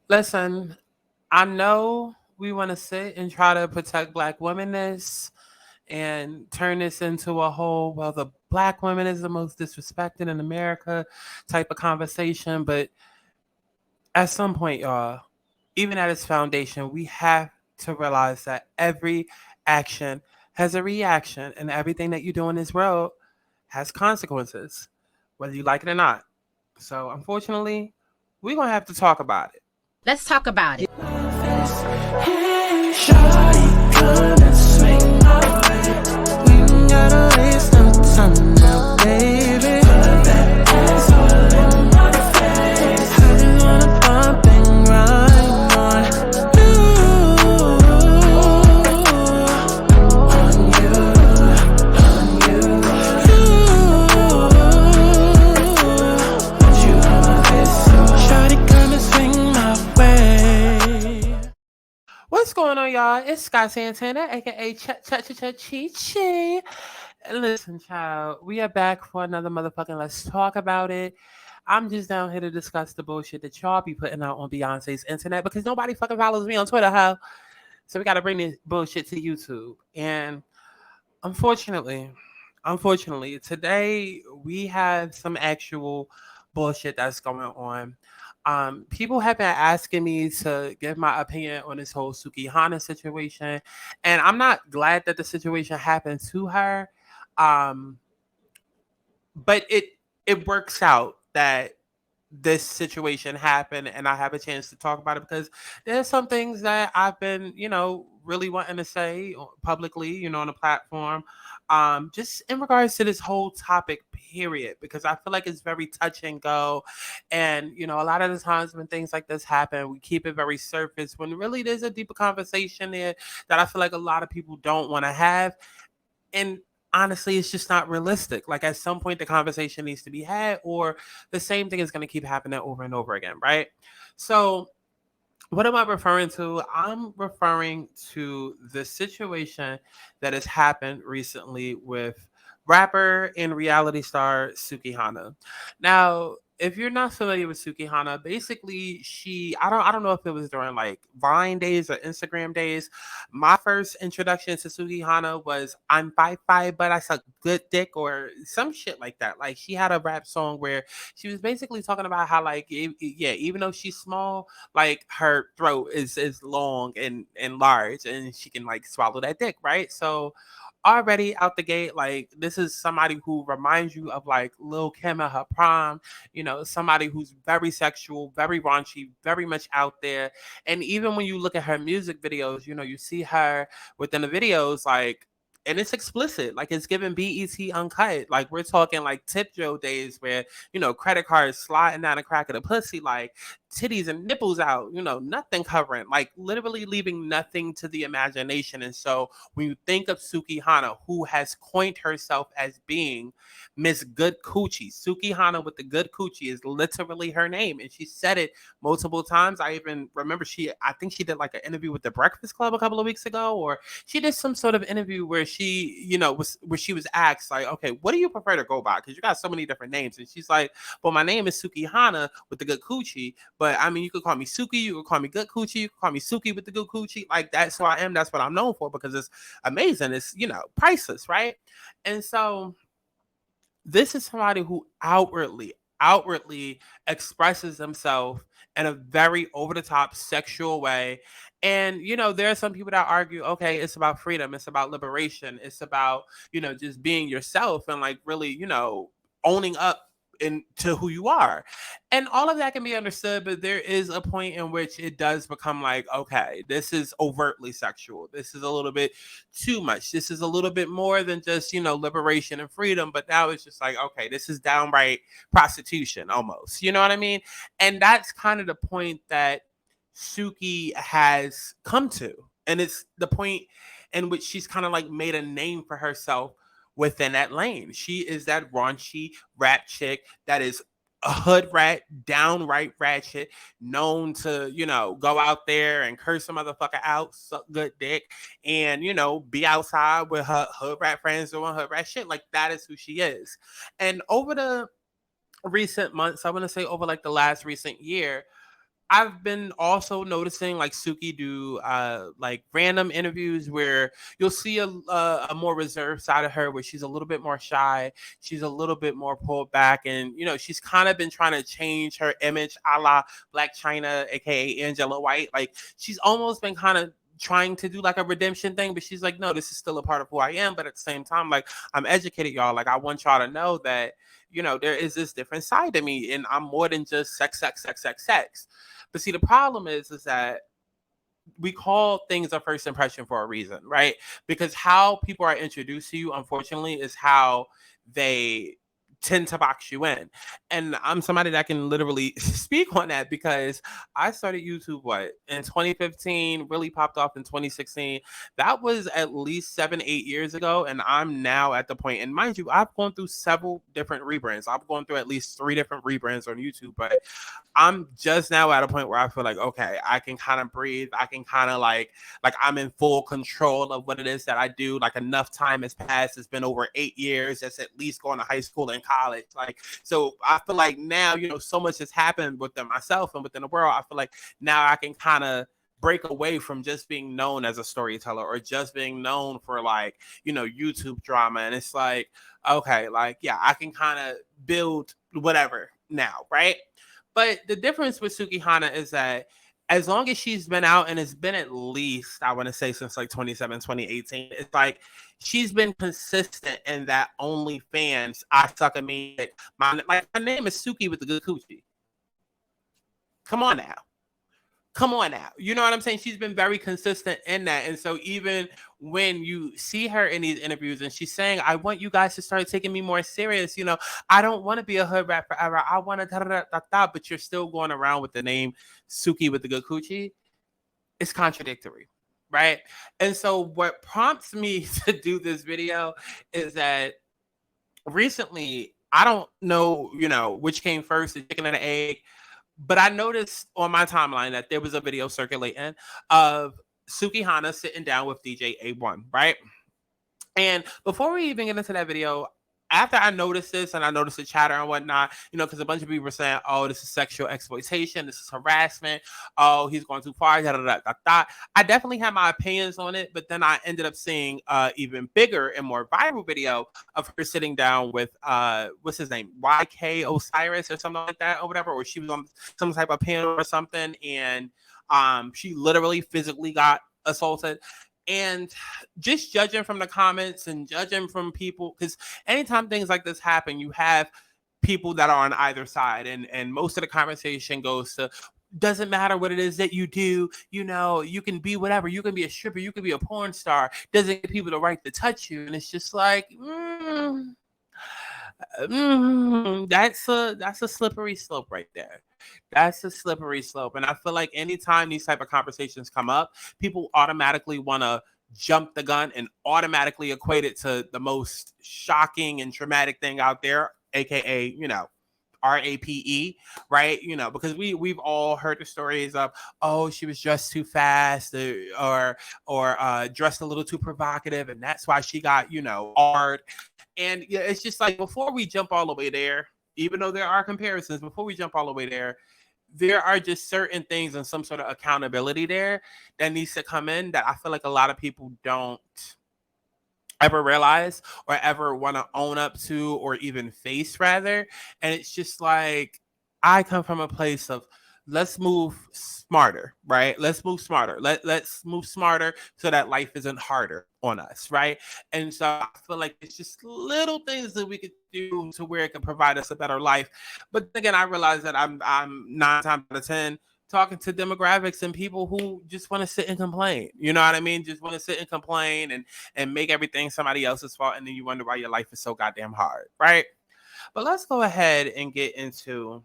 Listen, I know we want to sit and try to protect black womenness and turn this into a whole, well, the black woman is the most disrespected in America type of conversation. But at some point, y'all, even at its foundation, we have to realize that every action has a reaction, and everything that you do in this world has consequences, whether you like it or not. So, unfortunately, we're going to have to talk about it. Let's talk about it. Shawty, come and swing my way. We ain't gotta waste no time now, baby. Put that ass all in my face. I just wanna bump and grind on you, on you, on you, Put you on my face, so shawty, come and swing my way. What's going on, y'all? It's Sky Santana, aka Chi. Listen, child, we are back for another motherfucking Let's Talk About It. I'm just down here to discuss the bullshit that y'all be putting out on Beyonce's internet because nobody fucking follows me on Twitter, huh? So we got to bring this bullshit to YouTube. And unfortunately, today we have some actual bullshit that's going on. People have been asking me to give my opinion on this whole Sukihana situation, and I'm not glad that the situation happened to her. Um, but it works out that this situation happened and I have a chance to talk about it because there's some things that I've been, really wanting to say publicly, on a platform. Just in regards to this whole topic, period, because I feel like it's very touch and go. And, a lot of the times when things like this happen, we keep it very surface when really there's a deeper conversation there that I feel like a lot of people don't want to have. And honestly, it's just not realistic. Like at some point the conversation needs to be had, or the same thing is going to keep happening over and over again, right? So what am I referring to? I'm referring to the situation that has happened recently with rapper and reality star Sukihana. Now, if you're not familiar with Sukihana, basically I don't know if it was during like Vine days or Instagram days. My first introduction to Sukihana was I'm 5'5", but I suck good dick or some shit like that. Like she had a rap song where she was basically talking about how like yeah, even though she's small, like her throat is long and large and she can like swallow that dick, right? So already out the gate, like this is somebody who reminds you of like Lil Kim at her prime, somebody who's very sexual, very raunchy, very much out there. And even when you look at her music videos, you see her within the videos, like, and it's explicit, like it's given BET uncut. Like we're talking like Tip Joe days where, credit cards sliding down the crack of the pussy, like titties and nipples out, nothing covering, like literally leaving nothing to the imagination. And so when you think of Sukihana, who has coined herself as being Miss Good Coochie, Sukihana with the good coochie is literally her name. And she said it multiple times. I even remember I think she did like an interview with the Breakfast Club a couple of weeks ago, or she did some sort of interview where she, where she was asked like, okay, what do you prefer to go by? Because you got so many different names. And she's like, well, my name is Sukihana with the good coochie, but I mean, you could call me Suki, you could call me Good Coochie, you could call me Suki with the good coochie. Like that's who I am. That's what I'm known for because it's amazing. It's, priceless, right? And so this is somebody who outwardly expresses himself in a very over the top sexual way. And there are some people that argue, okay, it's about freedom, it's about liberation, it's about, just being yourself and like really, owning up into who you are. And all of that can be understood, but there is a point in which it does become like, okay, this is overtly sexual. This is a little bit too much. This is a little bit more than just, liberation and freedom. But now it's just like, okay, this is downright prostitution almost. You know what I mean? And that's kind of the point that Suki has come to. And it's the point in which she's kind of like made a name for herself within that lane. She is that raunchy rap chick that is a hood rat, downright ratchet, known to, go out there and curse a motherfucker out, suck good dick, and, be outside with her hood rat friends doing hood rat shit. Like that is who she is. And over the recent months, I want to say over like the last recent year, I've been also noticing like Suki do like random interviews where you'll see a more reserved side of her, where she's a little bit more shy, she's a little bit more pulled back, and she's kind of been trying to change her image, a la Black China, aka Angela White. Like she's almost been kind of trying to do like a redemption thing, but she's like, no, this is still a part of who I am. But at the same time, like I'm educated, y'all. Like I want y'all to know that there is this different side to me, and I'm more than just sex, sex, sex, sex, sex. But see, the problem is that we call things a first impression for a reason, right? Because how people are introduced to you, unfortunately, is how they tend to box you in. And I'm somebody that can literally speak on that because I started YouTube in 2015, really popped off in 2016. That was at least 7, 8 years ago. And I'm now at the point, and mind you, I've gone through several different rebrands. I've gone through at least 3 different rebrands on YouTube, but I'm just now at a point where I feel like, okay, I can kind of breathe. I can kind of like I'm in full control of what it is that I do. Like enough time has passed. It's been over 8 years. That's at least going to high school and college. Like, so I feel like now, so much has happened within myself and within the world. I feel like now I can kind of break away from just being known as a storyteller or just being known for like, YouTube drama. And it's like, okay, like, yeah, I can kind of build whatever now, right? But the difference with Sukihana is that as long as she's been out, and it's been at least, I want to say, since like 2018, it's like she's been consistent in that OnlyFans, I suck at me. My name is Suki with the good coochie. Come on now. Come on now. You know what I'm saying? She's been very consistent in that. And so even when you see her in these interviews and she's saying, I want you guys to start taking me more serious, I don't want to be a hood rat forever. I want to da da da da, but you're still going around with the name Suki with the good coochie. It's contradictory. Right. And so what prompts me to do this video is that recently, I don't know, which came first, the chicken and the egg. But I noticed on my timeline that there was a video circulating of Sukihana sitting down with DJ A1, right? And before we even get into that video, after I noticed this and I noticed the chatter and whatnot, because a bunch of people were saying, oh, this is sexual exploitation, this is harassment, oh, he's going too far, da, da, da, da, da. I definitely had my opinions on it, but then I ended up seeing even bigger and more viral video of her sitting down with, what's his name, YK Osiris or something like that or whatever, or she was on some type of panel or something, and she literally physically got assaulted. And just judging from the comments and judging from people, because anytime things like this happen, you have people that are on either side. And most of the conversation goes to, doesn't matter what it is that you do, you can be whatever. You can be a stripper, you can be a porn star. Doesn't give people the right to touch you. And it's just like, that's a slippery slope right there. That's a slippery slope. And I feel like anytime these type of conversations come up, people automatically want to jump the gun and automatically equate it to the most shocking and traumatic thing out there, aka RAPE, right? Because we've all heard the stories of, oh, she was dressed too fast, or dressed a little too provocative, and that's why she got hard. And yeah, it's just like, before we jump all the way there, even though there are comparisons, before we jump all the way there are just certain things and some sort of accountability there that needs to come in that I feel like a lot of people don't ever realize or ever want to own up to or even face, rather. And it's just like, I come from a place of, let's move smarter, right? Let's move smarter. Let's move smarter so that life isn't harder on us, right? And so I feel like it's just little things that we could do to where it can provide us a better life. But again, I realize that I'm 9 times out of 10 talking to demographics and people who just want to sit and complain. You know what I mean? Just want to sit and complain and make everything somebody else's fault, and then you wonder why your life is so goddamn hard, right? But let's go ahead and get into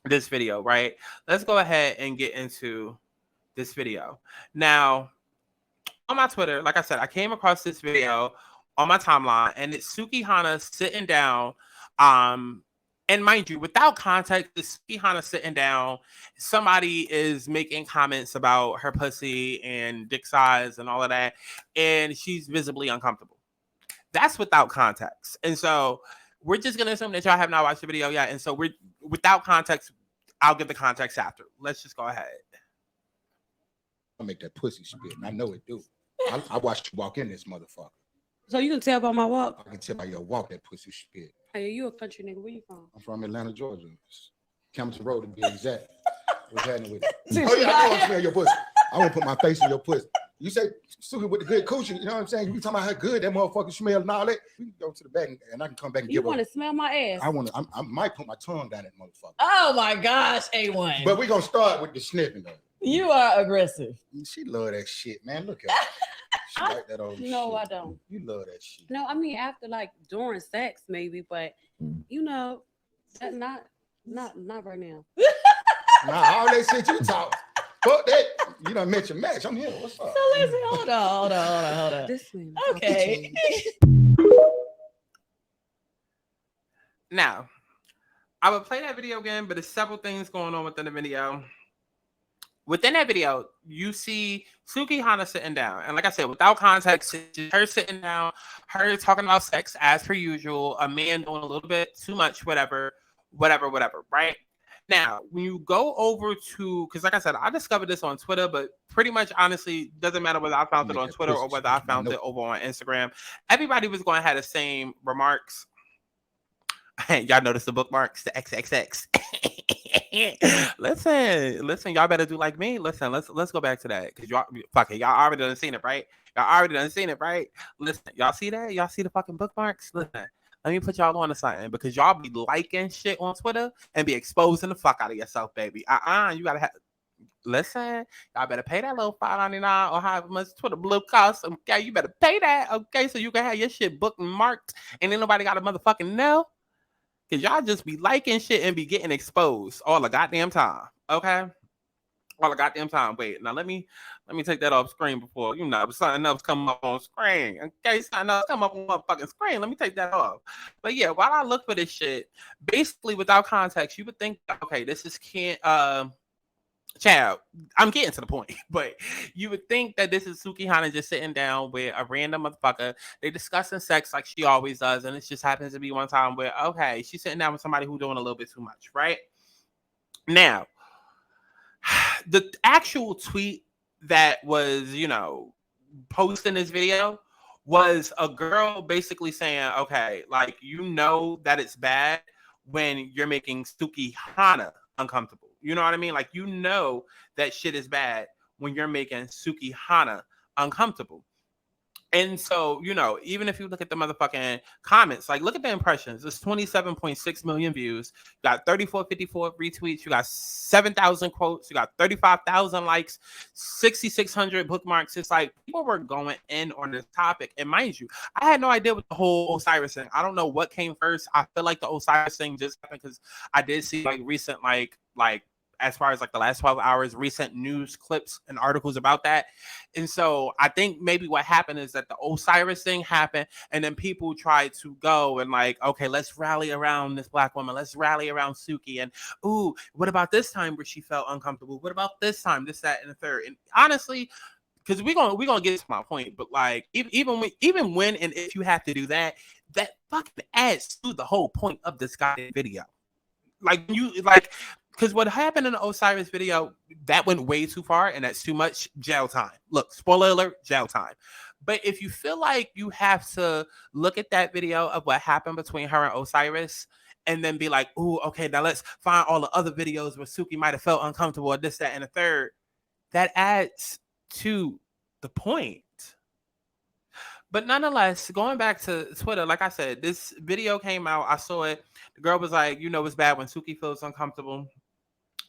this video, right? Let's go ahead and get into this video. Now, on my Twitter, like I said, I came across this video on my timeline, and it's Sukihana sitting down. And mind you, without context, it's Sukihana sitting down. Somebody is making comments about her pussy and dick size and all of that, and she's visibly uncomfortable. That's without context. And so we're just gonna assume that y'all have not watched the video yet. And so we're without context. I'll give the context after. Let's just go ahead. I make that pussy spit, and I know it do. I watched you walk in this motherfucker. So you can tell by my walk? I can tell by your walk that pussy spit. Hey, you a country nigga. Where you from? I'm from Atlanta, Georgia. Campbellton Road to be exact. What's happening with it? See, Oh, yeah, I want to smell your pussy. I want to put my face in your pussy. You say, Suki with the good coochie, you know what I'm saying? You talking about how good that motherfucker smell and all that. We can go to the back and I can come back and You give want her. to smell my ass? I might put my tongue down that motherfucker. Oh my gosh, A1. But we're going to start with the sniffing though. You are aggressive. She love that shit, man. Look at her. She like that old shit. No, I don't. You love that shit. No, I mean after like during sex maybe, but you know, that not right now. Nah, all that shit you talk. Fuck that. You done met your match. I'm here. What's up? So listen, hold on. This one. Okay. Now, I would play that video again, but there's several things going on within the video. Within that video, you see Sukihana sitting down. And like I said, without context, it's just her sitting down, her talking about sex as per usual, a man doing a little bit too much, whatever, right? Now, when you go over to, because like I said, I discovered this on Twitter, but pretty much honestly, doesn't matter whether I found it on Twitter or whether I found it over on Instagram. Everybody was going to have the same remarks. Y'all notice the bookmarks, the XXX. listen, y'all better do like me. Listen, let's go back to that because y'all already done seen it, right? Listen, y'all see that? Y'all see the fucking bookmarks? Listen. Let me put y'all on to something because y'all be liking shit on Twitter and be exposing the fuck out of yourself, baby. You gotta have. Listen, y'all better pay that little $5.99 or however much Twitter blue costs. Okay, you better pay that. Okay, so you can have your shit booked and marked, and then nobody got a motherfucking know. Cause y'all just be liking shit and be getting exposed all the goddamn time. Okay, all the goddamn time. Wait, now let me take that off screen before something else come up on screen. Okay, something else come up on my fucking screen. Let me take that off. But yeah, while I look for this shit, basically without context, you would think, okay, this is child. I'm getting to the point, but you would think that this is Sukihana just sitting down with a random motherfucker. They discussing sex like she always does, and it just happens to be one time where okay, she's sitting down with somebody who's doing a little bit too much, right? Now, the actual tweet that was, posting this video was a girl basically saying, okay, like, that it's bad when you're making Sukihana uncomfortable. You know what I mean? Like, that shit is bad when you're making Sukihana uncomfortable. And so, even if you look at the motherfucking comments, like look at the impressions. It's 27.6 million views. You got 3454 retweets. You got 7,000 quotes. You got 35,000 likes, 6,600 bookmarks. It's like people were going in on this topic. And mind you, I had no idea what the whole Osiris thing. I don't know what came first. I feel like the Osiris thing just happened because I did see like recent like as far as like the last 12 hours, recent news clips and articles about that. And so I think maybe what happened is that the Osiris thing happened and then people tried to go and like, okay, let's rally around this black woman. Let's rally around Suki. And ooh, what about this time where she felt uncomfortable? What about this time, this, that, and the third? And honestly, because we're gonna get to my point, but like even when and if you have to do that, that fucking adds to the whole point of this goddamn video. Because what happened in the Osiris video, that went way too far, and that's too much jail time. Look, spoiler alert, jail time. But if you feel like you have to look at that video of what happened between her and Osiris, and then be like, ooh, okay, now let's find all the other videos where Suki might have felt uncomfortable or this, that, and the third, that adds to the point. But nonetheless, going back to Twitter, like I said, this video came out. I saw it. The girl was like, it's bad when Suki feels uncomfortable.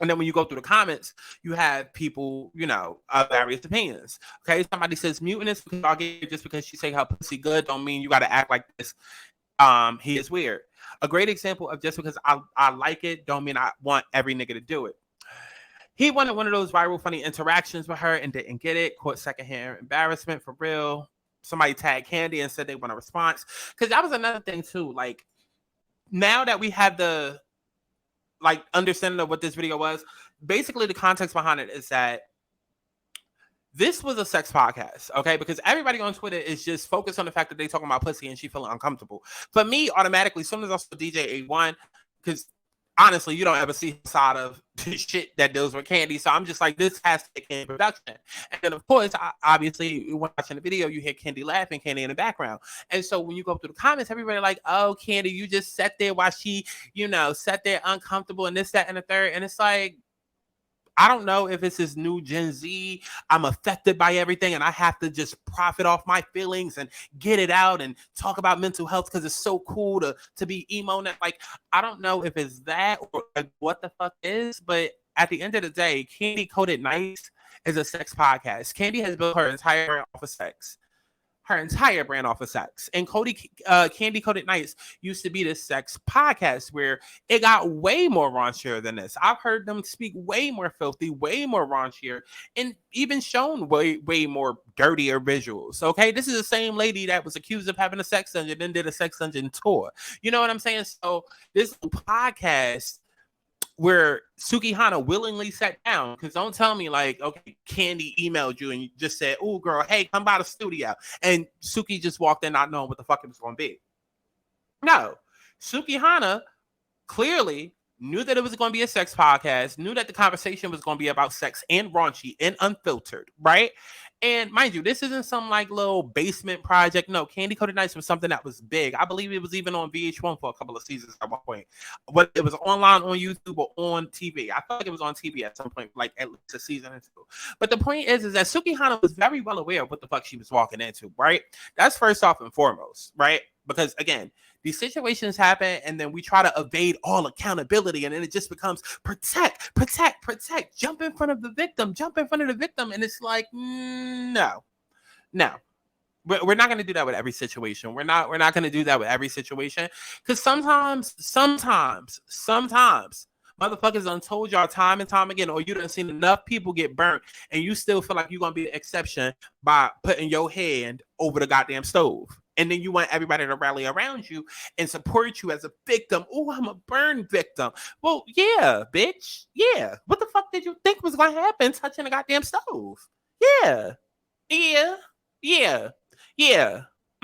And then when you go through the comments, you have people, of various opinions. Okay, somebody says mutinous because I'll get just because she say her pussy good don't mean you got to act like this. He is weird. A great example of just because I like it don't mean I want every nigga to do it. He wanted one of those viral funny interactions with her and didn't get it. Caught secondhand embarrassment for real. Somebody tagged Kandi and said they want a response. Because that was another thing too. Like now that we have the understanding of what this video was, basically the context behind it is that this was a sex podcast, okay? Because everybody on Twitter is just focused on the fact that they talking about pussy and she feeling uncomfortable. For me, automatically, as soon as I saw DJ A1, because honestly, you don't ever see a side of shit that deals with Kandi. So I'm just like, this has to be Kandi production. And then, of course, obviously, when watching the video, you hear Kandi laughing, Kandi in the background. And so when you go through the comments, everybody like, oh, Kandi, you just sat there while she, sat there uncomfortable and this, that, and the third. And it's like, I don't know if it's this new Gen Z. I'm affected by everything and I have to just profit off my feelings and get it out and talk about mental health because it's so cool to be emo. Like, I don't know if it's that or like, what the fuck is, but at the end of the day, Kandi Koated Nice is a sex podcast. Kandi has built her entire brand off of sex. And Kandi Koated Nights used to be this sex podcast where it got way more raunchier than this. I've heard them speak way more filthy, way more raunchier, and even shown way more dirtier visuals. Okay, this is the same lady that was accused of having a sex dungeon, then did a sex dungeon tour. You know what I'm saying? So this podcast where Sukihana willingly sat down, because don't tell me like, okay, Kandi emailed you and you just said, oh girl, hey, come by the studio. And Suki just walked in not knowing what the fuck it was going to be. No, Sukihana clearly knew that it was going to be a sex podcast, knew that the conversation was going to be about sex and raunchy and unfiltered, right? And mind you, this isn't some like little basement project. No, Kandi Koated Nights was something that was big. I believe it was even on VH1 for a couple of seasons at one point. Whether it was online on YouTube or on TV. I felt like it was on TV at some point, like at least a season or two. But the point is that Sukihana was very well aware of what the fuck she was walking into, right? That's first off and foremost, right? Because again, these situations happen and then we try to evade all accountability and then it just becomes protect, jump in front of the victim. And it's like, no. We're not going to do that with every situation. We're not going to do that with every situation because sometimes motherfuckers done told y'all time and time again, or you done seen enough people get burnt and you still feel like you're going to be the exception by putting your hand over the goddamn stove. And then you want everybody to rally around you and support you as a victim. Oh, I'm a burn victim. Well, yeah, bitch. Yeah. What the fuck did you think was going to happen touching the goddamn stove? Yeah.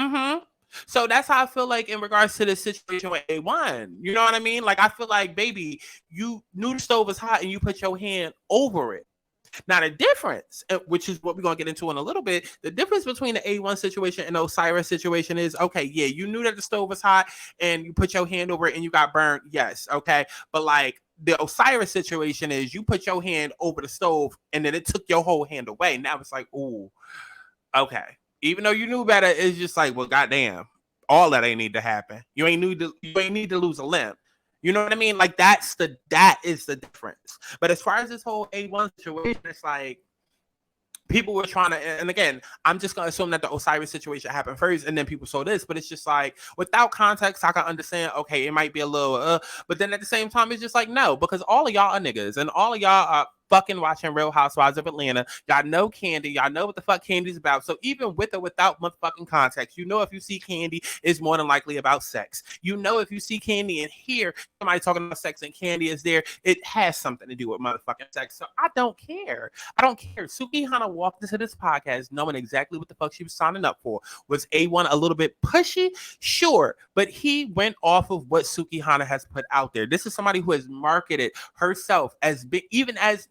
Mm-hmm. So that's how I feel like in regards to this situation with A1. You know what I mean? Like, I feel like, baby, you knew the stove was hot and you put your hand over it. Now, the difference, which is what we're going to get into in a little bit, the difference between the A1 situation and the Osiris situation is, okay, yeah, you knew that the stove was hot and you put your hand over it and you got burned. Yes, okay. But like the Osiris situation is you put your hand over the stove and then it took your whole hand away. Now it's like, ooh, okay. Even though you knew better, it's just like, well, goddamn, all that ain't need to happen. You ain't need to lose a limb. You know what I mean? Like that is the difference. But as far as this whole A1 situation, it's like people were trying to, and again, I'm just gonna assume that the Osiris situation happened first, and then people saw this. But it's just like without context, I can understand. Okay, it might be a little, but then at the same time, it's just like no, because all of y'all are niggas, and all of y'all are fucking watching Real Housewives of Atlanta. Y'all know Kandi. Y'all know what the fuck Kandi's about. So even with or without motherfucking context, you know if you see Kandi, it's more than likely about sex. You know if you see Kandi and hear somebody talking about sex and Kandi is there, it has something to do with motherfucking sex. So I don't care. Sukihana walked into this podcast knowing exactly what the fuck she was signing up for. Was A1 a little bit pushy? Sure. But he went off of what Sukihana has put out there. This is somebody who has marketed herself as big, even as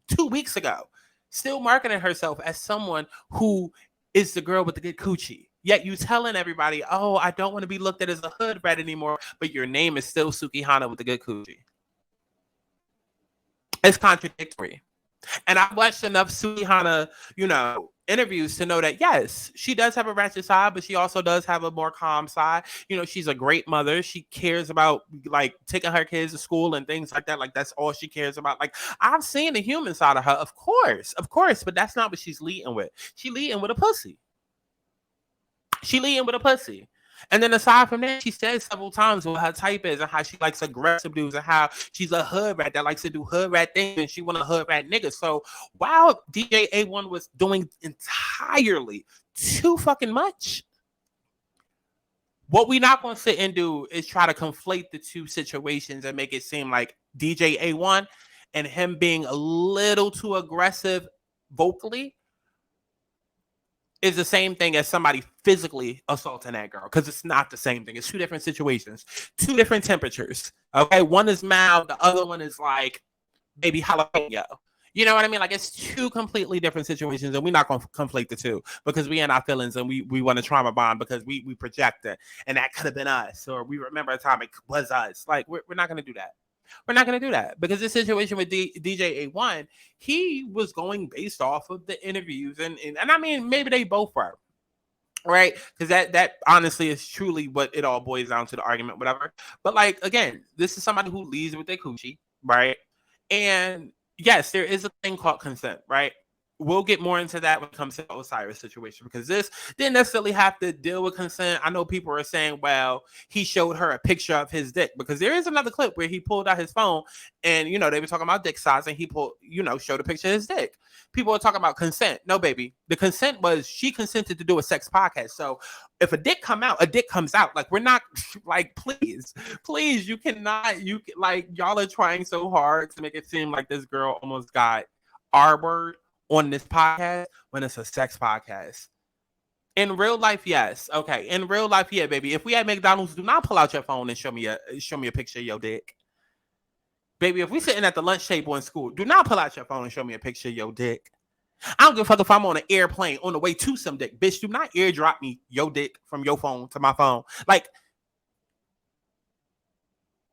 2 weeks ago, still marketing herself as someone who is the girl with the good coochie. Yet you telling everybody, oh, I don't want to be looked at as a hood rat anymore, but your name is still Sukihana with the good coochie. It's contradictory. And I've watched enough Sukihana, interviews to know that, yes, she does have a ratchet side, but she also does have a more calm side. She's a great mother. She cares about, like, taking her kids to school and things like that. Like, that's all she cares about. Like, I've seen the human side of her, of course, but that's not what she's leading with. She leading with a pussy. And then aside from that, she said several times what her type is and how she likes aggressive dudes and how she's a hood rat that likes to do hood rat things and she want a hood rat nigga. So while DJ A1 was doing entirely too fucking much, what we not going to sit and do is try to conflate the two situations and make it seem like DJ A1 and him being a little too aggressive vocally is the same thing as somebody physically assaulting that girl, because it's not the same thing. It's two different situations, two different temperatures. Okay, one is mild, the other one is like baby jalapeno. You know what I mean? Like, it's two completely different situations, and we're not going to conflate the two because we in our feelings and we want to trauma bond because we project it, and that could have been us, or we remember a time it was us. Like, we're not going to do that. We're not going to do that because this situation with DJ A1, he was going based off of the interviews, and I mean, maybe they both were. Right, because that honestly is truly what it all boils down to, the argument, whatever. But like, again, this is somebody who leads with their coochie, right? And yes, there is a thing called consent, right? We'll get more into that when it comes to the Osiris situation, because this didn't necessarily have to deal with consent. I know people are saying, well, he showed her a picture of his dick, because there is another clip where he pulled out his phone and, you know, they were talking about dick size, and he pulled, you know, showed a picture of his dick. People are talking about consent. No, baby. The consent was she consented to do a sex podcast. So if a dick come out, a dick comes out. Like, we're not, like, please, you cannot, like, y'all are trying so hard to make it seem like this girl almost got R word on this podcast when it's a sex podcast. In real life, yes. Okay. In real life, yeah, baby. If we at McDonald's, do not pull out your phone and show me a picture of your dick. Baby, if we sitting at the lunch table in school, do not pull out your phone and show me a picture of your dick. I don't give a fuck if I'm on an airplane on the way to some dick. Bitch, do not airdrop me your dick from your phone to my phone. Like,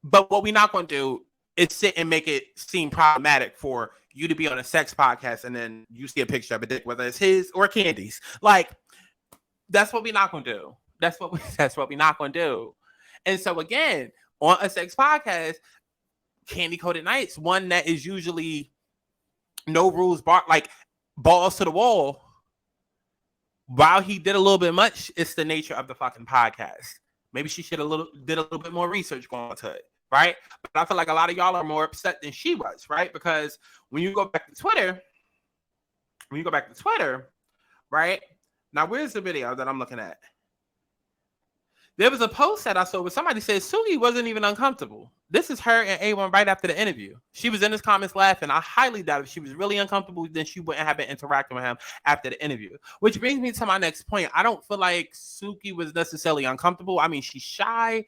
but what we're not going to do is sit and make it seem problematic for you to be on a sex podcast and then you see a picture of a dick, whether it's his or Kandi's. Like, that's what we're not going to do. That's what we're not going to do. And so again, on a sex podcast, Kandi Koated Nights, one that is usually no rules bar, like balls to the wall. While he did a little bit much, it's the nature of the fucking podcast. Maybe she did a little bit more research going to it, right? But I feel like a lot of y'all are more upset than she was, right? Because when you go back to Twitter, right? Now, where's the video that I'm looking at? There was a post that I saw where somebody said Suki wasn't even uncomfortable. This is her and A1 right after the interview. She was in his comments laughing. I highly doubt if she was really uncomfortable, then she wouldn't have been interacting with him after the interview. Which brings me to my next point. I don't feel like Suki was necessarily uncomfortable. I mean, she's shy.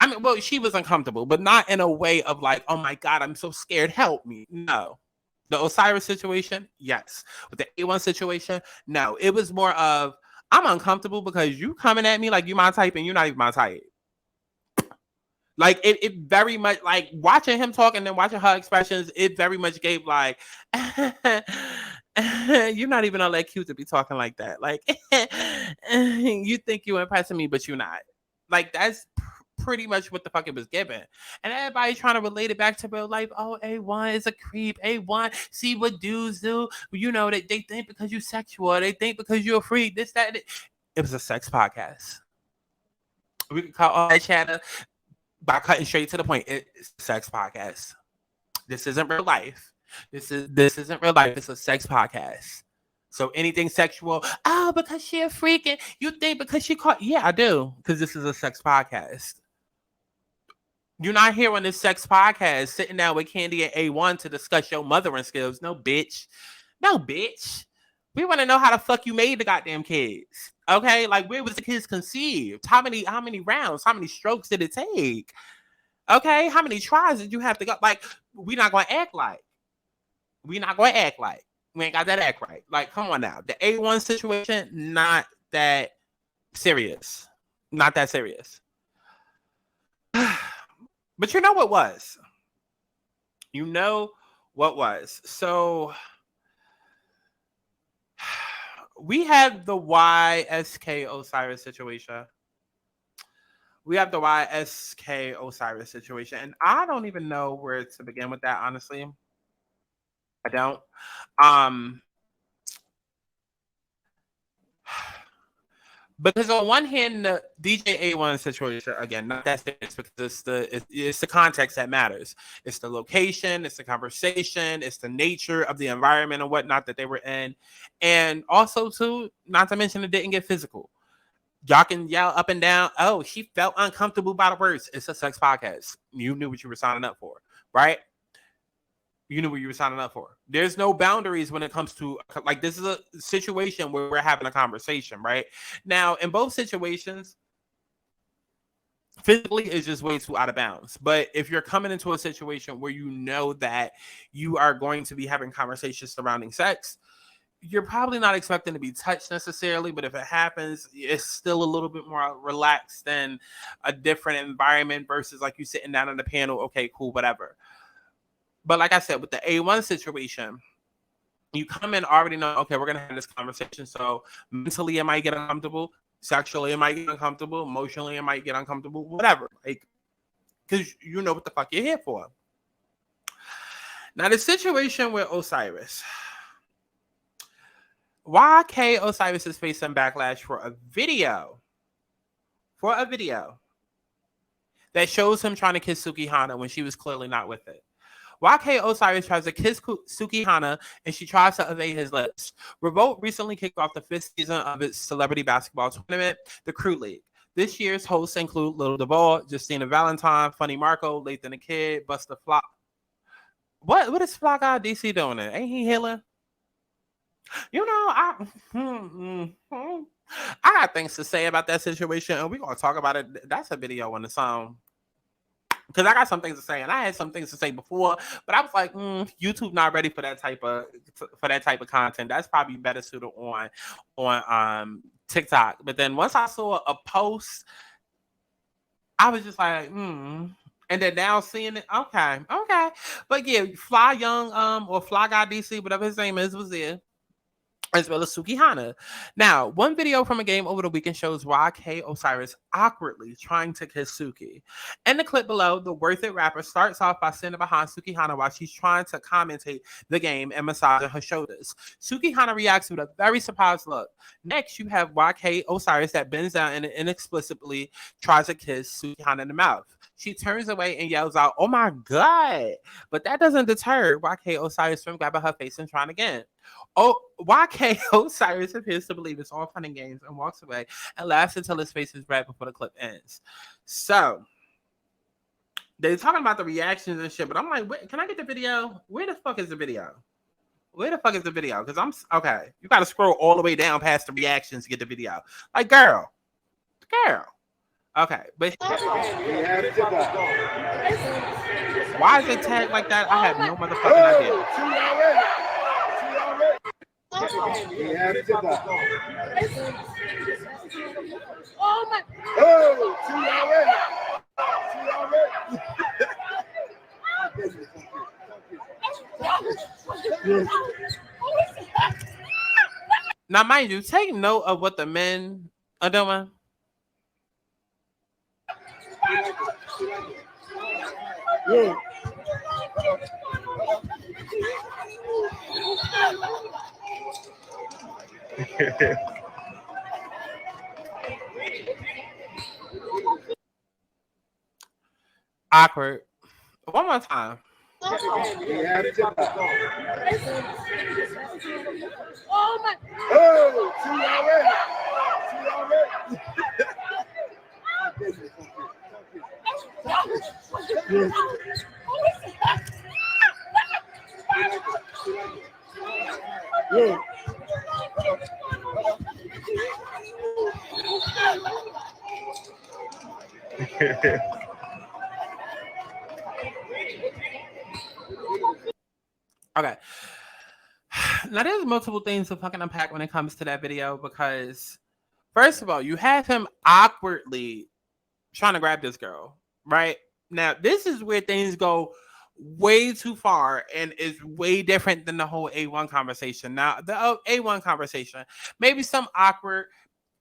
I mean, well, she was uncomfortable, but not in a way of like, oh my God, I'm so scared, help me. No. The Osiris situation, yes. With the A1 situation, no. It was more of, I'm uncomfortable because you coming at me like you my type and you're not even my type. Like, it very much, like, watching him talk and then watching her expressions, it very much gave like, you're not even all that cute to be talking like that. Like, you think you impressing me, but you're not. Like, that's pretty much what the fuck it was given. And everybody trying to relate it back to real life. Oh, A1 is a creep. A1, see what dudes do. You know, they think because you're sexual, they think because you're a freak, this, that. It was a sex podcast. We could call all that chatter by cutting straight to the point. It's a sex podcast. This isn't real life. This isn't real life. It's a sex podcast. So anything sexual, oh, because she a freak and you think because she caught, yeah, I do, because this is a sex podcast. You're not here on this sex podcast sitting down with Kandi and A1 to discuss your mothering skills. No, bitch. No, bitch. We want to know how the fuck you made the goddamn kids. Okay? Like, where was the kids conceived? How many rounds? How many strokes did it take? Okay? How many tries did you have to go? Like, we're not going to act like. We ain't got that act right. Like, come on now. The A1 situation, not that serious. Not that serious. But you know what was? You know what was? So we have the YSK Osiris situation. And I don't even know where to begin with that, honestly. I don't. Because on one hand, the DJ A1 situation, again, not that serious, because it's the context that matters. It's the location, it's the conversation, it's the nature of the environment and whatnot that they were in. And also, too, not to mention it didn't get physical. Y'all can yell up and down, oh, she felt uncomfortable by the words. It's a sex podcast. You knew what you were signing up for, right? You knew what you were signing up for. There's no boundaries when it comes to, like, this is a situation where we're having a conversation, right? Now, in both situations, physically is just way too out of bounds. But if you're coming into a situation where you know that you are going to be having conversations surrounding sex, you're probably not expecting to be touched necessarily, but if it happens, it's still a little bit more relaxed than a different environment versus like you sitting down on the panel. Okay, cool, whatever. But like I said, with the A1 situation, you come in already know, okay, we're going to have this conversation. So mentally, it might get uncomfortable. Sexually, it might get uncomfortable. Emotionally, it might get uncomfortable. Whatever. Like, because you know what the fuck you're here for. Now, the situation with Osiris. YK Osiris is facing backlash for a video. That shows him trying to kiss Sukihana when she was clearly not with it. YK Osiris tries to kiss Sukihana and she tries to evade his lips. Revolt recently kicked off the 5th season of its celebrity basketball tournament, the Crew League. This year's hosts include Lil Duval, Justina Valentine, Funny Marco, Lathan the Kid, Busta Flock. What is Flock Guy DC doing there? Ain't he healing? You know, I got things to say about that situation, and we're gonna talk about it. That's a video on the song. Because I got some things to say, and I had some things to say before, but I was like, YouTube not ready for that type of content. That's probably better suited on TikTok. But then once I saw a post, I was just like, And then now seeing it, okay. But yeah, Fly Young, or Fly Guy DC, whatever his name is, was there. As well as Sukihana. Now, one video from a game over the weekend shows YK Osiris awkwardly trying to kiss Suki. In the clip below, the Worth It rapper starts off by standing behind Sukihana while she's trying to commentate the game and massaging her shoulders. Sukihana reacts with a very surprised look. Next, you have YK Osiris that bends down and inexplicably tries to kiss Sukihana in the mouth. She turns away and yells out, "Oh my God!" But that doesn't deter YK Osiris from grabbing her face and trying again. YK Osiris appears to believe it's all fun and games and walks away and laughs until his face is red before the clip ends. So, they're talking about the reactions and shit, but I'm like, wait, can I get the video? Where the fuck is the video? Because okay. You got to scroll all the way down past the reactions to get the video. Like, girl. Okay, but why is it tagged like that? I have no motherfucking idea. Oh my! Now, mind you, take note of what the men are doing. Yeah. Awkward. One more time. Oh my! Yeah. Okay. Now there's multiple things to fucking unpack when it comes to that video because first of all, you have him awkwardly trying to grab this girl, right? Now, this is where things go way too far and is way different than the whole A1 conversation. Now, the A1 conversation, maybe some awkward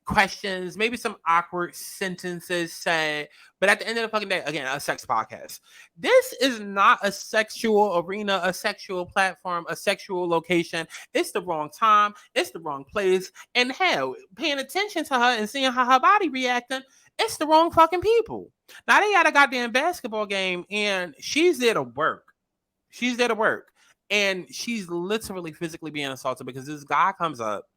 questions, maybe some awkward sentences said, but at the end of the fucking day, again, a sex podcast. This is not a sexual arena, a sexual platform, a sexual location. It's the wrong time. It's the wrong place. And hell, paying attention to her and seeing how her body reacting, it's the wrong fucking people. Now they got a goddamn basketball game and she's there to work. And she's literally physically being assaulted because this guy comes up,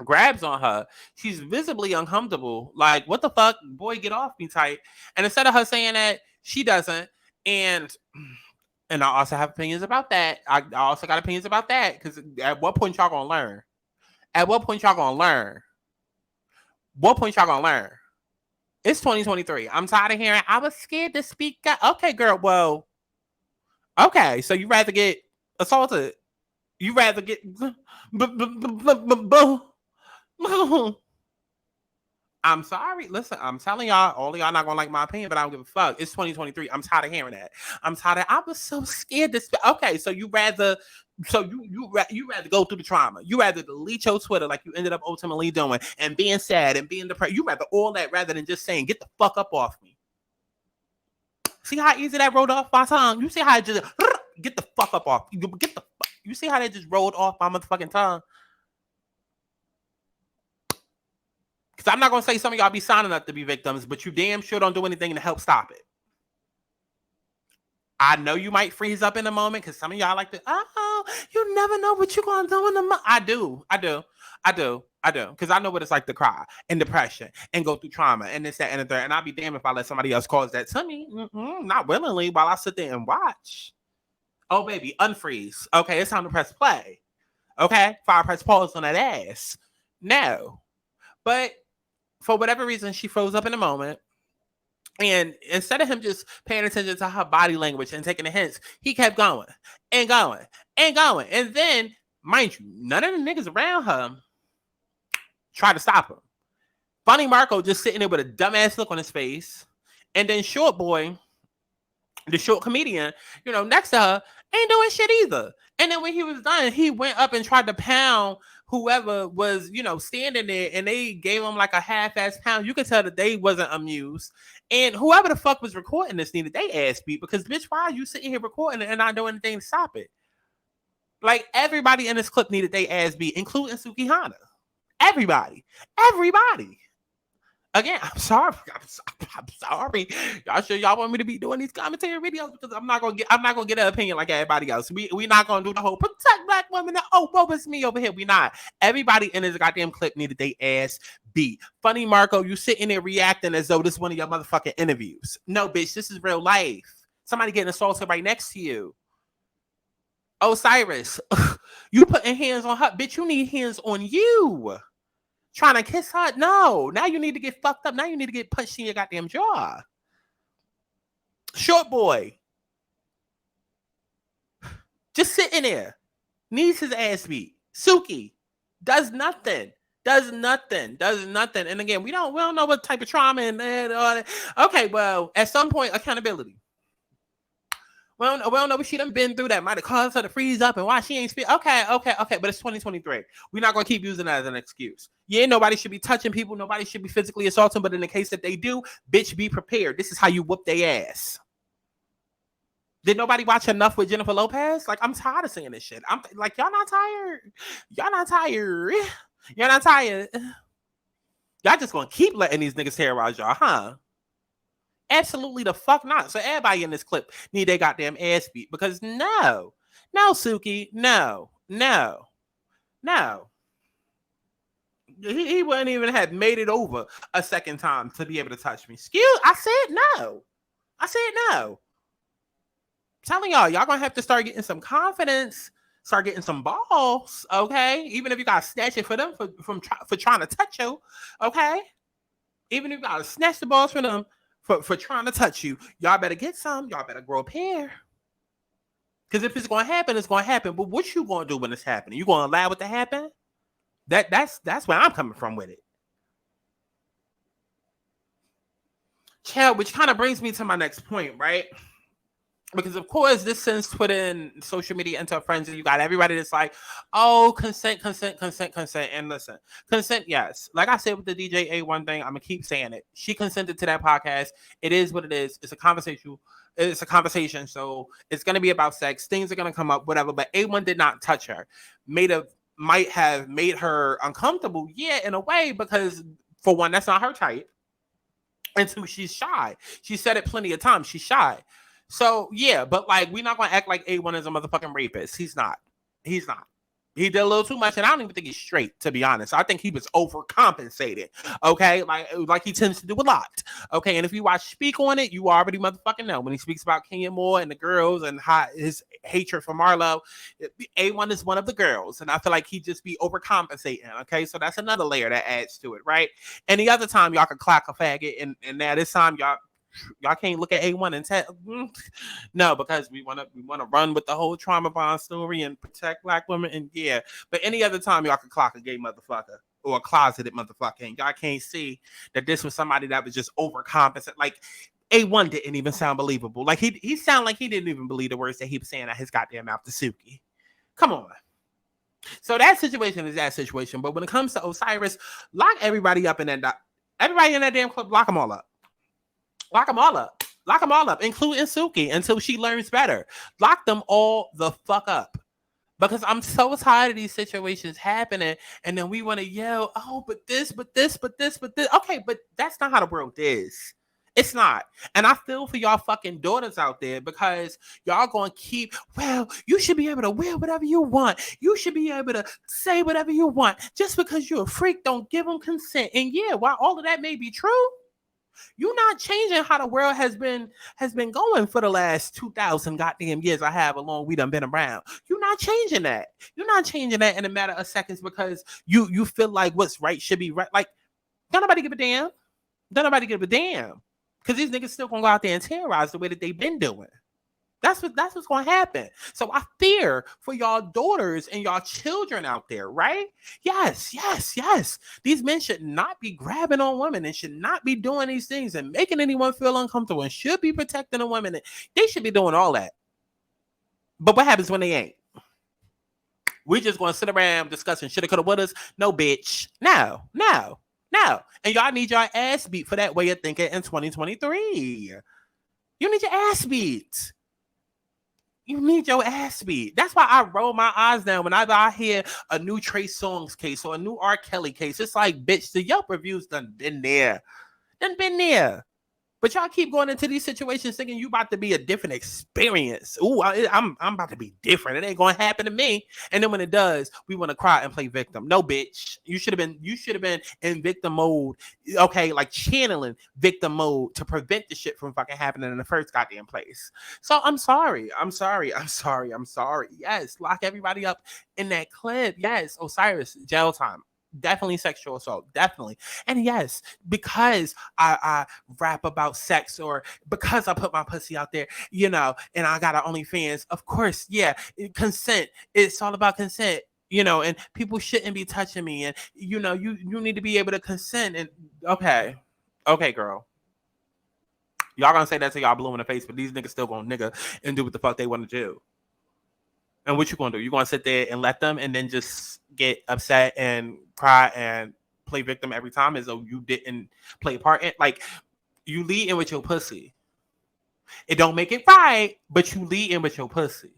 grabs on her. She's visibly uncomfortable. Like, what the fuck? Boy, get off me tight. And instead of her saying that, she doesn't. And And I also have opinions about that. I also got opinions about that because at what point y'all gonna learn? At what point y'all gonna learn? What point y'all gonna learn? It's 2023. I'm tired of hearing, I was scared to speak up. Okay, girl, well, okay, so you rather get assaulted. You rather get... I'm sorry. Listen, I'm telling y'all, all of y'all not gonna like my opinion, but I don't give a fuck. It's 2023. I'm tired of hearing that. I'm tired of... I was so scared to speak. Okay, so you rather... So you rather go through the trauma. You rather delete your Twitter like you ended up ultimately doing and being sad and being depressed. You rather all that rather than just saying, get the fuck up off me. See how easy that rolled off my tongue? You see how it just... Get the fuck up off. Get the fuck... You see how that just rolled off my motherfucking tongue? Because I'm not going to say some of y'all be signing up to be victims, but you damn sure don't do anything to help stop it. I know you might freeze up in a moment because some of y'all like to, oh, you never know what you're going to do in the moment. I do. Because I know what it's like to cry and depression and go through trauma and this, that, and the third. And I'll be damned if I let somebody else cause that to me. Not willingly while I sit there and watch. Oh, baby, unfreeze. Okay, it's time to press play. Okay, fire press pause on that ass. No. But for whatever reason, she froze up in a moment. And instead of him just paying attention to her body language and taking the hints, he kept going and going and going. And then, mind you, none of the niggas around her tried to stop him. Funny Marco just sitting there with a dumbass look on his face. And then Short Boy, the short comedian, next to her, ain't doing shit either. And then when he was done, he went up and tried to pound whoever was, standing there, and they gave him like a half-ass pound. You could tell that they wasn't amused. And whoever the fuck was recording this needed they ass beat because, bitch, why are you sitting here recording it and not doing anything to stop it? Like, everybody in this clip needed they ass beat, including Sukihana. Everybody. Again, I'm sorry. I'm sorry. Y'all sure y'all want me to be doing these commentary videos because I'm not gonna get an opinion like everybody else. We not gonna do the whole protect black women. Oh, woe is me over here. We not. Everybody in this goddamn clip needed they ass beat. Funny Marco, you sitting there reacting as though this is one of your motherfucking interviews. No, bitch, this is real life. Somebody getting assaulted right next to you. Osiris, you putting hands on her, bitch. You need hands on you. Trying to kiss her? No. Now you need to get fucked up. Now you need to get punched in your goddamn jaw. Short Boy. Just sitting there. Needs his ass beat. Suki. Does nothing. And again, we don't know what type of trauma and all that. Okay, well, at some point, accountability. We don't know what she done been through that might have caused her to freeze up and why she ain't speak. Okay, but it's 2023. We're not going to keep using that as an excuse. Yeah, nobody should be touching people. Nobody should be physically assaulting. But in the case that they do, bitch, be prepared. This is how you whoop their ass. Did nobody watch enough with Jennifer Lopez? Like, I'm tired of seeing this shit. I'm like, y'all not tired. Y'all just going to keep letting these niggas terrorize y'all, huh? Absolutely the fuck not. So everybody in this clip need their goddamn ass beat because no, Suki, no. He wouldn't even have made it over a second time to be able to touch me. I said no. I'm telling y'all gonna have to start getting some confidence, start getting some balls, okay? Even if you gotta snatch it for them for trying to touch you, okay? Even if you gotta snatch the balls from them for trying to touch you, y'all better get some. Y'all better grow a pair. Because if it's going to happen, it's going to happen. But what you going to do when it's happening? You going to allow it to happen? That's where I'm coming from with it. Child, which kind of brings me to my next point, right? Because, of course, this sends Twitter and social media into a frenzy. You got everybody that's like, oh, consent. And listen, consent, yes. Like I said with the DJ A1 thing, I'm going to keep saying it. She consented to that podcast. It is what it is. It's a conversation. So it's going to be about sex. Things are going to come up, whatever. But A1 did not touch her. Might have made her uncomfortable. Yeah, in a way, because for one, that's not her type. And two, she's shy. She said it plenty of times. She's shy. So, yeah, but like, we're not going to act like A1 is a motherfucking rapist. He's not. He did a little too much, and I don't even think he's straight, to be honest. I think he was overcompensating, okay? Like he tends to do a lot, okay? And if you watch Speak on it, you already motherfucking know. When he speaks about Kenya Moore and the girls and his hatred for Marlo, A1 is one of the girls, and I feel like he just be overcompensating, okay? So that's another layer that adds to it, right? Any other time, y'all can clock a faggot, and now this time, y'all can't look at A1 and tell no, because we want to run with the whole trauma bond story and protect black women, and yeah, but any other time y'all can clock a gay motherfucker or a closeted motherfucker, and y'all can't see that this was somebody that was just overcompensating. Like A1 didn't even sound believable. Like he sounded like he didn't even believe the words that he was saying out his goddamn mouth to Suki. Come on. So that situation is that situation, but when it comes to Osiris, lock everybody up in that everybody in that damn club, lock them all up. Lock them all up. Lock them all up, including Suki, until she learns better. Lock them all the fuck up. Because I'm so tired of these situations happening, and then we want to yell, oh, but this. Okay, but that's not how the world is. It's not. And I feel for y'all fucking daughters out there, because y'all going to keep, well, you should be able to wear whatever you want. You should be able to say whatever you want. Just because you're a freak, don't give them consent. And yeah, while all of that may be true, you're not changing how the world has been going for the last 2,000 goddamn years. I have along we done been around. You're not changing that. You're not changing that in a matter of seconds because you feel like what's right should be right. Like, don't nobody give a damn. Don't nobody give a damn. Because these niggas still gonna go out there and terrorize the way that they've been doing. That's what's going to happen. So I fear for y'all daughters and y'all children out there, right? Yes. These men should not be grabbing on women and should not be doing these things and making anyone feel uncomfortable and should be protecting a woman. They should be doing all that. But what happens when they ain't? We just going to sit around discussing shoulda, coulda, wouldas? No, bitch. No. And y'all need your ass beat for that way of thinking in 2023. You need your ass beat. You need your ass beat. That's why I roll my eyes down whenever I hear a new Trey Songz case or a new R. Kelly case. It's like, bitch, the Yelp reviews done been there. But y'all keep going into these situations thinking you about to be a different experience. Ooh, I'm about to be different. It ain't gonna happen to me. And then when it does, we want to cry and play victim. No, bitch. You should have been in victim mode. Okay, like channeling victim mode to prevent the shit from fucking happening in the first goddamn place. So I'm sorry. Yes, lock everybody up in that clip. Yes, Osiris, jail time. Definitely sexual assault, definitely. And yes, because I rap about sex or because I put my pussy out there, and I got an OnlyFans, of course, yeah, consent. It's all about consent, and people shouldn't be touching me, and you need to be able to consent. And okay, girl. Y'all gonna say that to y'all blue in the face, but these niggas still gonna nigga and do what the fuck they want to do. And what you gonna do? You gonna sit there and let them and then just get upset and cry and play victim every time as though you didn't play a part in? Like, you lead in with your pussy. It don't make it right, but you lead in with your pussy.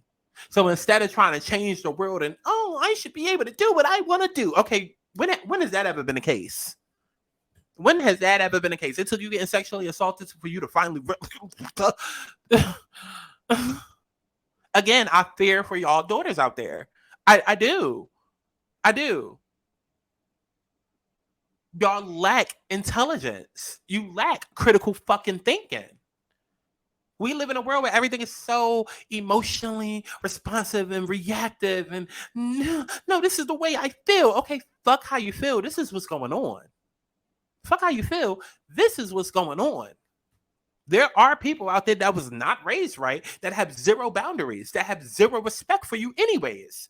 So instead of trying to change the world and, oh, I should be able to do what I want to do. Okay, when has that ever been the case? When has that ever been the case? Until you getting sexually assaulted for you to finally... Again, I fear for y'all daughters out there. I do. Y'all lack intelligence. You lack critical fucking thinking. We live in a world where everything is so emotionally responsive and reactive. And no, this is the way I feel. Okay, fuck how you feel. This is what's going on. Fuck how you feel. This is what's going on. There are people out there that was not raised right, that have zero boundaries, that have zero respect for you anyways.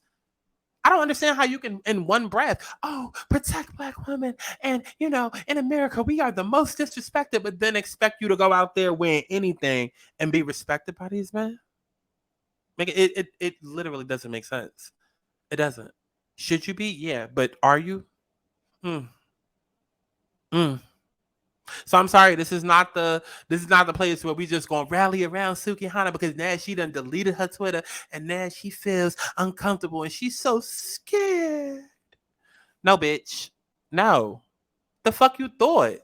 I don't understand how you can, in one breath, protect black women. And, in America, we are the most disrespected, but then expect you to go out there wearing anything and be respected by these men. It literally doesn't make sense. It doesn't. Should you be? Yeah. But are you? So I'm sorry, this is not the place where we just gonna rally around Sukihana because now she done deleted her Twitter and now she feels uncomfortable and she's so scared. No, bitch. No. The fuck you thought?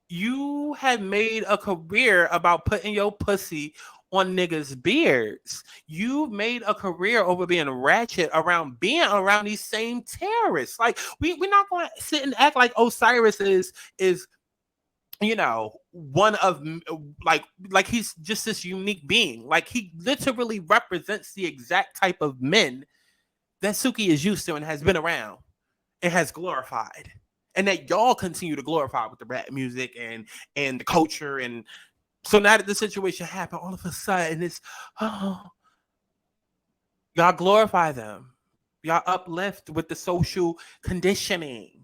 You have made a career about putting your pussy on niggas' beards. You made a career over being ratchet around being around these same terrorists. Like we're not going to sit and act like Osiris is one of like he's just this unique being. Like he literally represents the exact type of men that Suki is used to and has been around and has glorified. And that y'all continue to glorify with the rap music and the culture. And so now that the situation happened, all of a sudden it's y'all glorify them. Y'all uplift with the social conditioning,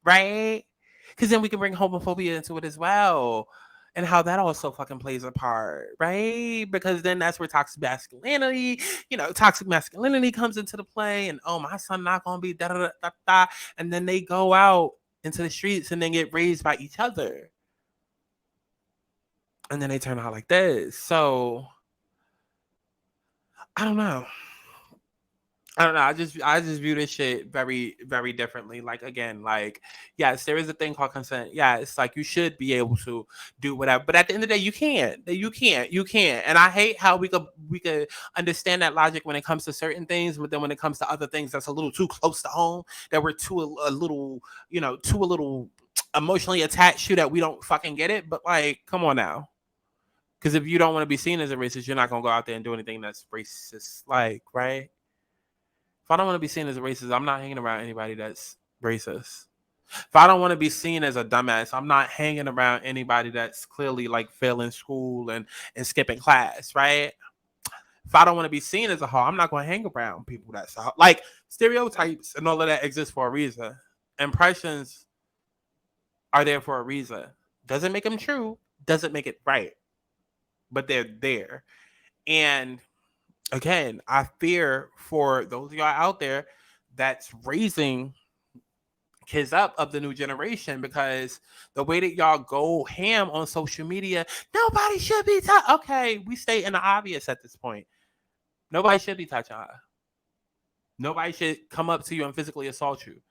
right? Because then we can bring homophobia into it as well. And how that also fucking plays a part, right? Because then that's where toxic masculinity comes into the play. And oh, my son not gonna be da da da da. And then they go out into the streets and then get raised by each other. And then they turn out like this. So I don't know. I just view this shit very, very differently. Like again, like yes, there is a thing called consent. Yeah, it's like you should be able to do whatever, but at the end of the day, you can't. You can't. And I hate how we could understand that logic when it comes to certain things, but then when it comes to other things, that's a little too close to home. That we're too a little emotionally attached to that we don't fucking get it. But like, come on now. Because if you don't want to be seen as a racist, you're not gonna go out there and do anything that's racist, like, right? If I don't want to be seen as a racist, I'm not hanging around anybody that's racist. If I don't want to be seen as a dumbass, I'm not hanging around anybody that's clearly like failing school and skipping class, right? If I don't want to be seen as a hoe, I'm not going to hang around people that's like stereotypes and all of that exists for a reason. Impressions are there for a reason. Doesn't make them true, doesn't make it right, but they're there. And again, I fear for those of y'all out there that's raising kids up of the new generation, because the way that y'all go ham on social media, nobody should be okay, we stay in the obvious at this point. Nobody should be touching her. Nobody should come up to you and physically assault you.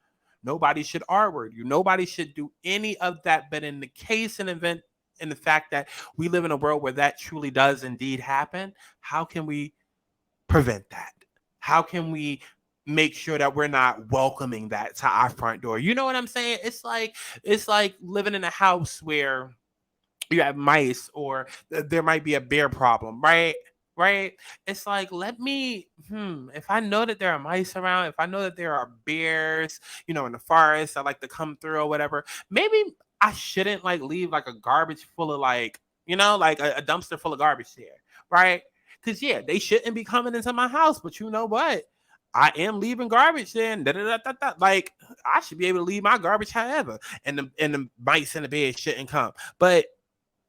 Nobody should R-word you. Nobody should do any of that. But in the case and event, in the fact that we live in a world where that truly does indeed happen, how can we prevent that? How can we make sure that we're not welcoming that to our front door? You know what I'm saying? It's like living in a house where you have mice or there might be a bear problem, right? It's like, let me if I know that there are mice around, if I know that there are bears, in the forest that like to come through or whatever, maybe I shouldn't like leave like a garbage full of like, like a dumpster full of garbage there, right? Because yeah, they shouldn't be coming into my house, but you know what? I am leaving garbage then. Like I should be able to leave my garbage however, and the mice and the bears shouldn't come. But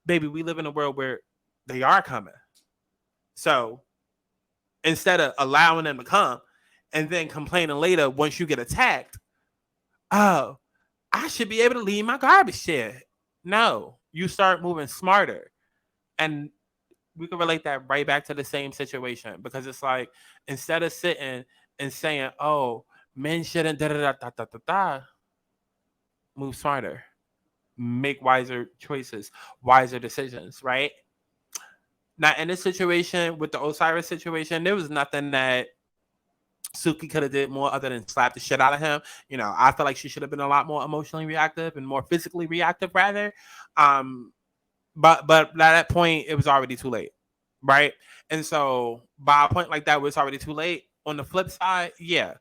baby, we live in a world where they are coming. So instead of allowing them to come and then complaining later once you get attacked, oh, I should be able to leave my garbage there. No, you start moving smarter. And we can relate that right back to the same situation, because it's like, instead of sitting and saying, oh, men shouldn't move smarter, make wiser choices, wiser decisions, right? Now, in this situation with the Osiris situation, there was nothing that Suki could have did more other than slap the shit out of him. I feel like she should have been a lot more emotionally reactive and more physically reactive, rather. But at that point, it was already too late, right? And so by a point like that, where it's already too late. On the flip side, yeah,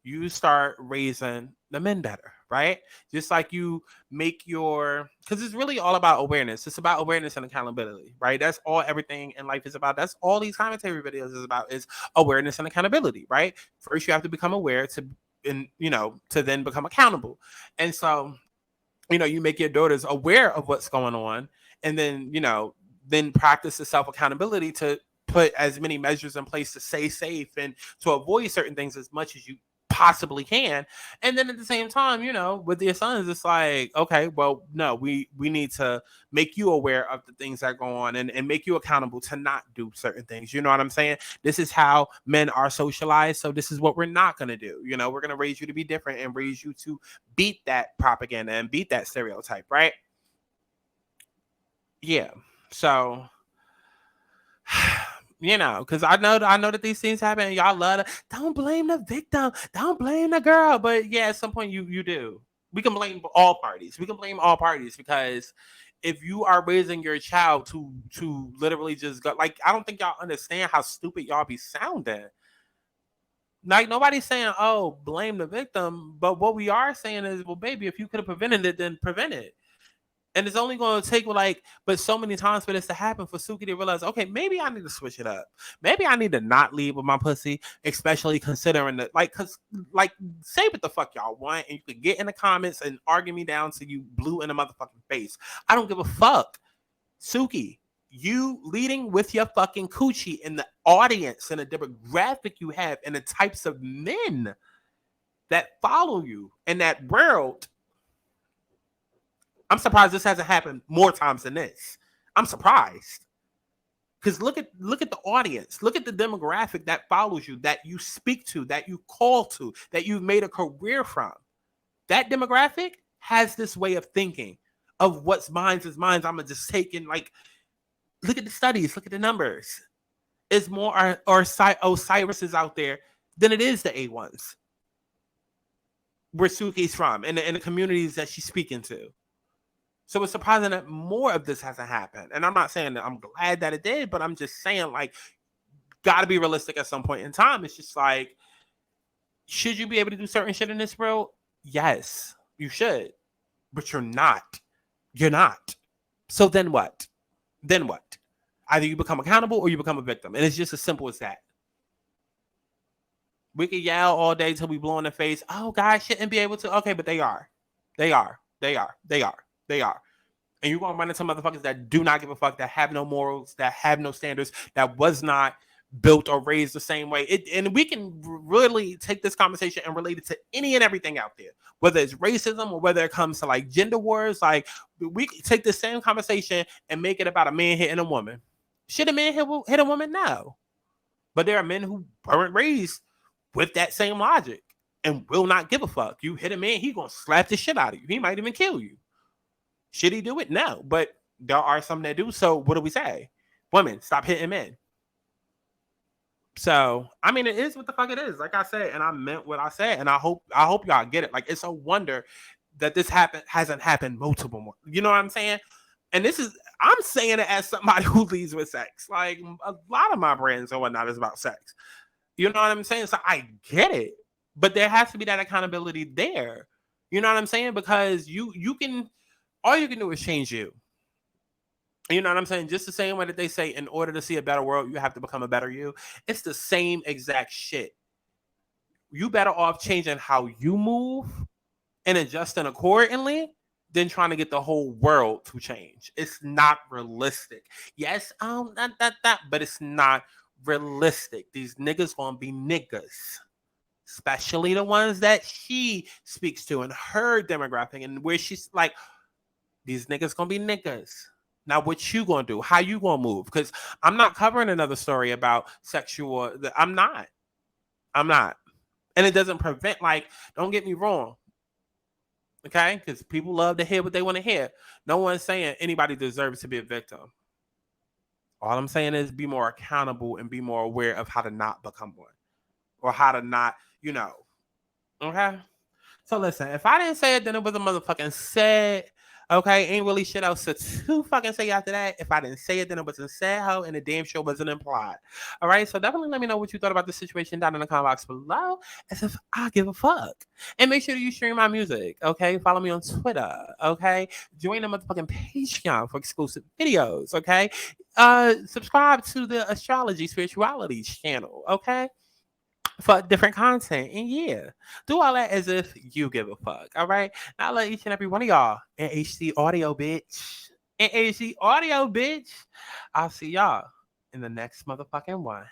you start raising the men better, right? Just like you make because it's really all about awareness. It's about awareness and accountability, right? That's all everything in life is about. That's all these commentary videos is about, is awareness and accountability, right? First, you have to become aware to then become accountable. And so, you make your daughters aware of what's going on, and then, then practice the self-accountability to put as many measures in place to stay safe and to avoid certain things as much as you possibly can. And then at the same time, with your sons, it's like, okay, well, no, we need to make you aware of the things that go on and make you accountable to not do certain things. You know what I'm saying? This is how men are socialized. So this is what we're not going to do. We're going to raise you to be different and raise you to beat that propaganda and beat that stereotype, right? Yeah. So You know, because I know that these things happen. And y'all love to, don't blame the victim, don't blame the girl. But yeah, at some point you do. We can blame all parties. We can blame all parties because if you are raising your child to literally just go, like, I don't think y'all understand how stupid y'all be sounding. Like, nobody's saying, oh, blame the victim, but what we are saying is, well, baby, if you could have prevented it, then prevent it. And it's only going to take but so many times for this to happen for Suki to realize, okay, maybe I need to switch it up. Maybe I need to not lead with my pussy, especially considering that, say what the fuck y'all want, and you could get in the comments and argue me down so you blue in the motherfucking face. I don't give a fuck. Suki, you leading with your fucking coochie in the audience and the demographic you have and the types of men that follow you in that world. I'm surprised this hasn't happened more times than this. I'm surprised. Because look at the audience. Look at the demographic that follows you, that you speak to, that you call to, that you've made a career from. That demographic has this way of thinking of what's mine is mine. I'm going to just take in, look at the studies, look at the numbers. It's more Osiris out there than it is the A1s. Where Suki's from and the communities that she's speaking to. So it's surprising that more of this hasn't happened. And I'm not saying that I'm glad that it did, but I'm just saying, got to be realistic at some point in time. It's just should you be able to do certain shit in this world? Yes, you should. But you're not. You're not. So then what? Then what? Either you become accountable or you become a victim. And it's just as simple as that. We can yell all day till we blow in the face. Oh, guys shouldn't be able to. Okay, but they are. They are. They are. They are. They are. And you're going to run into motherfuckers that do not give a fuck, that have no morals, that have no standards, that was not built or raised the same way. And we can really take this conversation and relate it to any and everything out there, whether it's racism or whether it comes to gender wars. We can take the same conversation and make it about a man hitting a woman. Should a man hit a woman? No. But there are men who weren't raised with that same logic and will not give a fuck. You hit a man, he going to slap the shit out of you. He might even kill you. Should he do it? No. But there are some that do. So what do we say? Women, stop hitting men. So, I mean, it is what the fuck it is. Like I said, and I meant what I said. And I hope y'all get it. It's a wonder that this hasn't happened multiple more. You know what I'm saying? And I'm saying it as somebody who leads with sex. A lot of my brands and whatnot is about sex. You know what I'm saying? So I get it. But there has to be that accountability there. You know what I'm saying? Because all you can do is change you. You know what I'm saying? Just the same way that they say, in order to see a better world, you have to become a better you. It's the same exact shit. You better off changing how you move and adjusting accordingly than trying to get the whole world to change. It's not realistic. Yes, but it's not realistic. These niggas gonna be niggas. Especially the ones that she speaks to and her demographic and where she's these niggas gonna be niggas. Now, what you gonna do? How you gonna move? Because I'm not covering another story about sexual. I'm not. And it doesn't prevent, don't get me wrong. Okay? Because people love to hear what they want to hear. No one's saying anybody deserves to be a victim. All I'm saying is be more accountable and be more aware of how to not become one. Or how to not, Okay? So listen, if I didn't say it, then it was a motherfucking said. Okay, ain't really shit else to fucking say after that. If I didn't say it, then it wasn't said, ho, and the damn show wasn't implied. All right, so definitely let me know what you thought about the situation down in the comment box below, as if I give a fuck. And make sure that you stream my music, okay? Follow me on Twitter, okay? Join the motherfucking Patreon for exclusive videos, okay? Subscribe to the Astrology Spirituality channel, okay? For different content. And yeah, do all that as if you give a fuck. All right. Now I love each and every one of y'all in HD audio, bitch. In HD audio, bitch. I'll see y'all in the next motherfucking one.